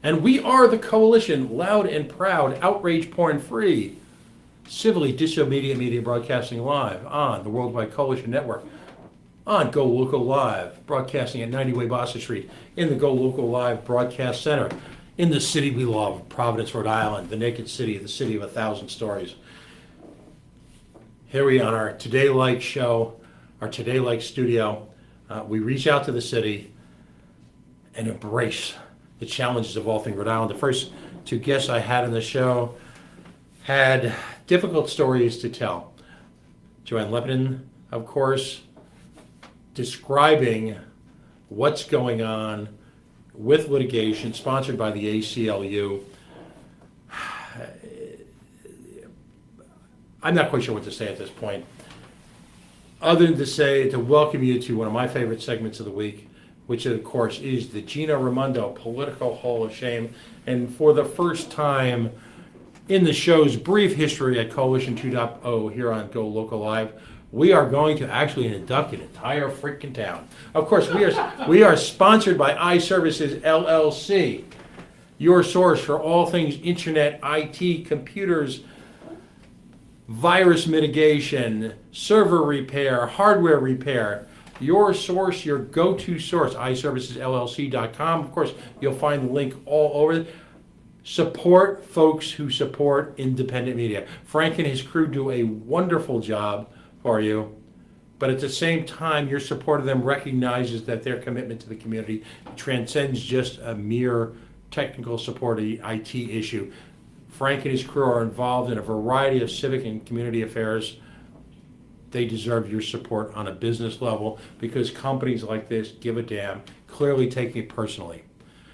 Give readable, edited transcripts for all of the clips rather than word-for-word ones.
And we are the coalition, loud and proud, outrage porn free, civilly disobedient media broadcasting live on the Worldwide Coalition Network, on Go Local Live, broadcasting at 90 Way Boston Street, in the Go Local Live Broadcast Center, in the city we love, Providence, Rhode Island, the naked city, the city of 1,000 stories. Here we are on our Today Like show, our Today Like studio. We reach out to the city and embrace the challenges of all things Rhode Island. The first two guests I had on the show had difficult stories to tell. Joanne Lebanon, of course, describing what's going on with litigation sponsored by the ACLU. I'm not quite sure what to say at this point, other than to say, to welcome you to one of my favorite segments of the week, which of course is the Gina Raimondo Political Hall of Shame. And for the first time in the show's brief history at Coalition 2.0 here on Go Local Live, we are going to actually induct an entire freaking town. Of course, we are sponsored by iServices LLC, your source for all things internet, IT, computers, virus mitigation, server repair, hardware repair. Your source, your go-to source, iServicesLLC.com. Of course, you'll find the link all over. Support folks who support independent media. Frank and his crew do a wonderful job for you, but at the same time, your support of them recognizes that their commitment to the community transcends just a mere technical support IT issue. Frank and his crew are involved in a variety of civic and community affairs. They deserve your support on a business level because companies like this give a damn, clearly taking it personally.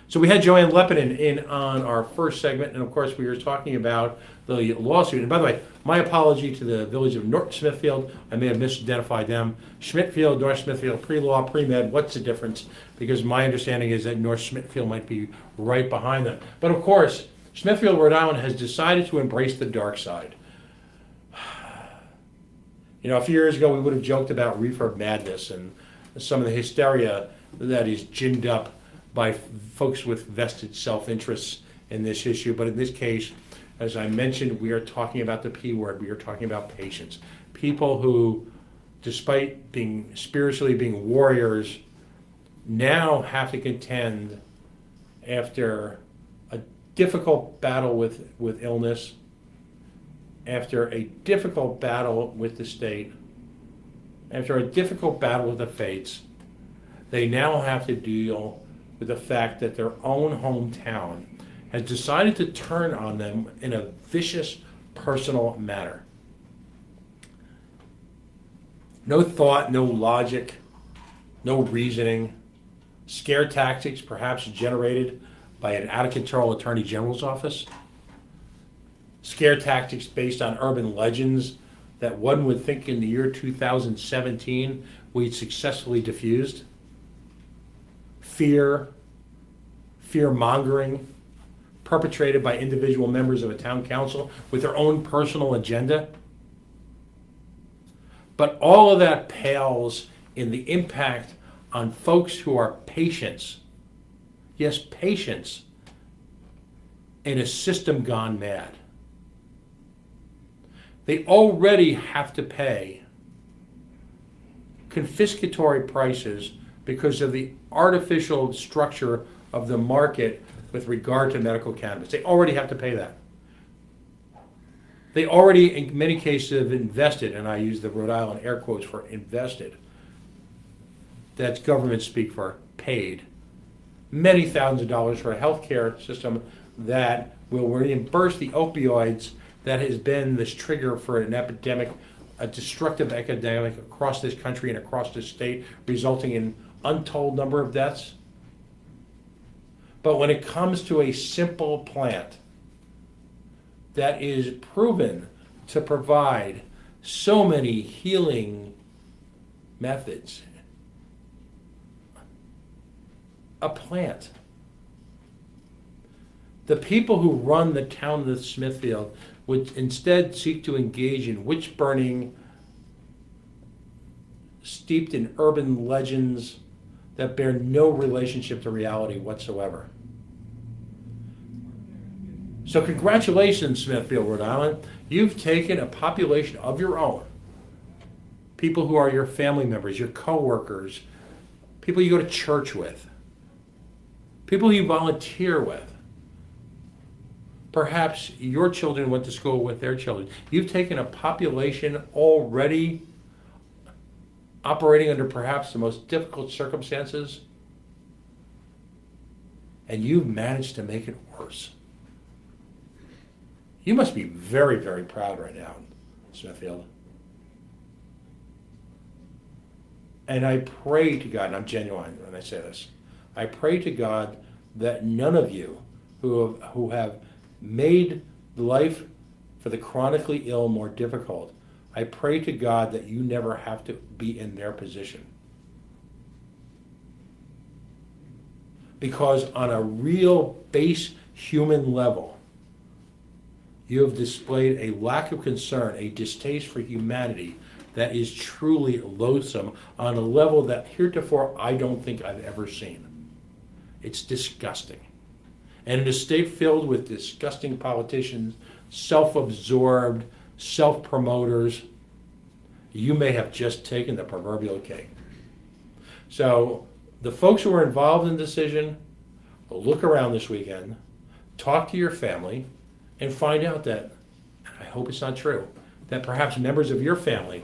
So we had Joanne Lebanon in on our first segment, and of course we were talking about the lawsuit. And by the way, my apology to the village of North Smithfield. I may have misidentified them. Smithfield, North Smithfield, pre-law, pre-med, what's the difference? Because my understanding is that North Smithfield might be right behind them. But of course, Smithfield, Rhode Island has decided to embrace the dark side. You know, a few years ago we would have joked about reefer madness and some of the hysteria that is ginned up by folks with vested self-interests in this issue. But in this case, as I mentioned, we are talking about the P word. We are talking about patients. People who, despite being spiritually being warriors, now have to contend after a difficult battle with illness, after a difficult battle with the state, after a difficult battle with the fates. They now have to deal with the fact that their own hometown has decided to turn on them in a vicious personal manner. No thought, no logic, no reasoning, scare tactics perhaps generated by an out-of-control attorney general's office, scare tactics based on urban legends that one would think in the year 2017 we'd successfully diffused, fear-mongering perpetrated by individual members of a town council with their own personal agenda. But all of that pales in the impact on folks who are patients, yes, patients, in a system gone mad. They already have to pay confiscatory prices because of the artificial structure of the market with regard to medical cannabis. They already have to pay that. They already, in many cases, have invested, and I use the Rhode Island air quotes for invested. That's government speak for paid. Many thousands of dollars for a healthcare system that will reimburse the opioids that has been this trigger for an epidemic, a destructive epidemic across this country and across this state, resulting in untold number of deaths. But when it comes to a simple plant that is proven to provide so many healing methods, a plant, the people who run the town of Smithfield would instead seek to engage in witch burning steeped in urban legends that bear no relationship to reality whatsoever. So congratulations, Smithfield, Rhode Island. You've taken a population of your own, people who are your family members, your coworkers, people you go to church with, people you volunteer with. Perhaps your children went to school with their children. You've taken a population already operating under perhaps the most difficult circumstances, and you've managed to make it worse. You must be very, very proud right now, Smithfield. And I pray to God, and I'm genuine when I say this, I pray to God that none of you who have made life for the chronically ill more difficult, I pray to God that you never have to be in their position. Because on a real base human level, you have displayed a lack of concern, a distaste for humanity that is truly loathsome on a level that heretofore I don't think I've ever seen. It's disgusting. And in a state filled with disgusting politicians, self-absorbed, self-promoters, you may have just taken the proverbial cake. So the folks who are involved in the decision, look around this weekend, talk to your family, and find out that, I hope it's not true, that perhaps members of your family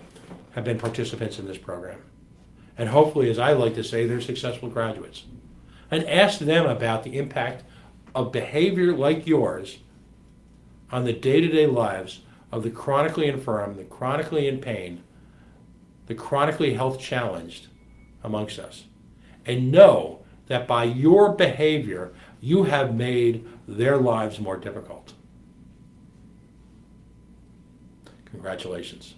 have been participants in this program. And hopefully, as I like to say, they're successful graduates. And ask them about the impact of behavior like yours on the day-to-day lives of the chronically infirm, the chronically in pain, the chronically health challenged amongst us. And know that by your behavior, you have made their lives more difficult. Congratulations.